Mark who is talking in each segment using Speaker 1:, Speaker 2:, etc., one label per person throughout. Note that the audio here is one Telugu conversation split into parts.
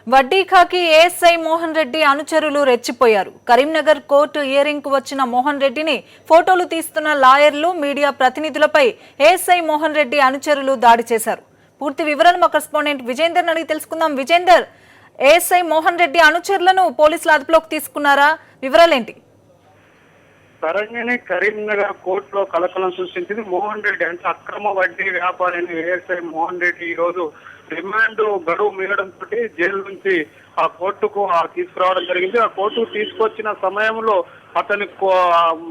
Speaker 1: వడ్డీఖాకి ఏఎస్ఐ మోహన్ రెడ్డి అనుచరులు రెచ్చిపోయారు. కరీంనగర్ కోర్టు హియరింగ్ కు వచ్చిన మోహన్ రెడ్డిని ఫోటోలు తీస్తున్న లాయర్లు, మీడియా ప్రతినిధులపై ఏఎస్ఐ మోహన్ రెడ్డి అనుచరులు దాడి చేశారు. పూర్తి వివరాలు మా కరెస్పాండెంట్ విజేందర్ అడిగి తెలుసుకుందాం. విజేందర్, ఏఎస్ఐ మోహన్ రెడ్డి అనుచరులను పోలీసులు అదుపులోకి తీసుకున్నారా? వివరాలేంటి?
Speaker 2: తరంగిణి కరీంనగర్ కోర్టులో కలకలం సృష్టించింది. మోహన్ రెడ్డి అంటే అక్రమ వడ్డీ వ్యాపారిని ఏఎస్ఐ మోహన్ రెడ్డి ఈ రోజు రిమాండ్ గడువు మీరడంతో జైలు నుంచి ఆ కోర్టుకు తీసుకురావడం జరిగింది. ఆ కోర్టుకు తీసుకొచ్చిన సమయంలో అతని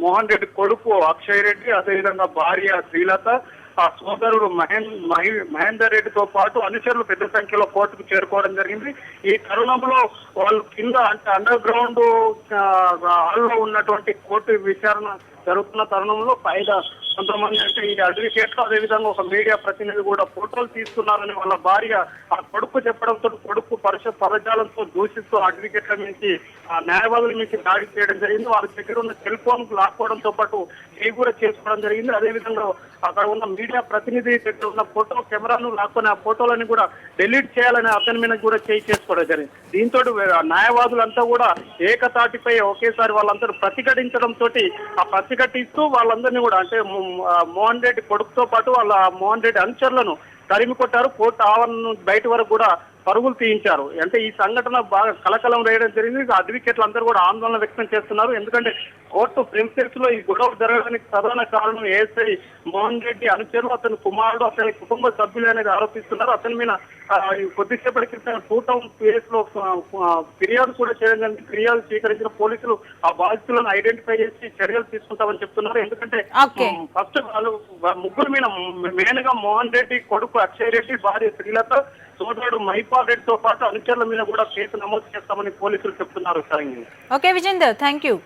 Speaker 2: మోహన్ రెడ్డి కొడుకు అక్షయ్ రెడ్డి, అదేవిధంగా భార్య శ్రీలత, ఆ సోదరుడు మహేందర్ రెడ్డితో పాటు అనుచరులు పెద్ద సంఖ్యలో కోర్టుకు చేరుకోవడం జరిగింది. ఈ తరుణంలో వాళ్ళు కింద అంటే అండర్ గ్రౌండ్ హాల్లో ఉన్నటువంటి కోర్టు విచారణ జరుగుతున్న తరుణంలో పైగా కొంతమంది అంటే ఈ అడ్వకేట్లు, అదేవిధంగా ఒక మీడియా ప్రతినిధి కూడా ఫోటోలు తీస్తున్నారని వాళ్ళ భార్య ఆ కొడుకు చెప్పడంతో కొడుకు పదజాలంతో దూషిస్తూ అడ్వకేట్ల నుంచి ఆ న్యాయవాదుల నుంచి దాడి చేయడం జరిగింది. వాళ్ళ దగ్గర ఉన్న సెల్ ఫోన్ లాక్కోవడంతో పాటు చేయి కూడా చేసుకోవడం జరిగింది. అదేవిధంగా అక్కడ ఉన్న మీడియా ప్రతినిధి దగ్గర ఉన్న ఫోటో కెమెరాను లాక్కొని ఆ ఫోటోలని కూడా డిలీట్ చేయాలని అతని మీద కూడా చేయి చేసుకోవడం జరిగింది. దీంతో న్యాయవాదులంతా కూడా ఏకతాటిపై ఒకేసారి వాళ్ళందరూ ప్రతిఘటించడంతో ఆ ప్రతిఘటిస్తూ వాళ్ళందరినీ కూడా అంటే మోహన్ రెడ్డి కొడుకుతో పాటు వాళ్ళ మోహన్ రెడ్డి అనుచరులను తరిమి కొట్టారు. కోర్టు ఆవరణ బయట వరకు కూడా పరుగులు తీయించారు. అంటే ఈ సంఘటన బాగా కలకలం వేయడం జరిగింది. అడ్వకేట్లు అందరూ కూడా ఆందోళన వ్యక్తం చేస్తున్నారు. ఎందుకంటే కోర్టు ప్రిన్సెస్ లో ఈ గొడవ జరగడానికి ప్రధాన కారణం ఏఎస్ఐ మోహన్ రెడ్డి అనుచరులు, అతని కుమారుడు, అతని కుటుంబ సభ్యులు అనేది ఆరోపిస్తున్నారు. అతని మీద కొద్దిసేపటి క్రితం 2 PS లో ఫిర్యాదు కూడా చేయడం జరిగింది. ఫిర్యాదు స్వీకరించిన పోలీసులు ఆ బాధితులను ఐడెంటిఫై చేసి చర్యలు తీసుకుంటామని చెప్తున్నారు. ఎందుకంటే ఫస్ట్ వాళ్ళు ముగ్గురు మీద మెయిన్ గా మోహన్ రెడ్డి కొడుకు అక్షయ్ రెడ్డి, భార్య శ్రీలత, సోదరుడు మహిపాల్ రెడ్డితో పాటు అనుచరుల మీద కూడా కేసు నమోదు చేస్తామని పోలీసులు చెప్తున్నారు.
Speaker 1: Okay Vijender, thank you.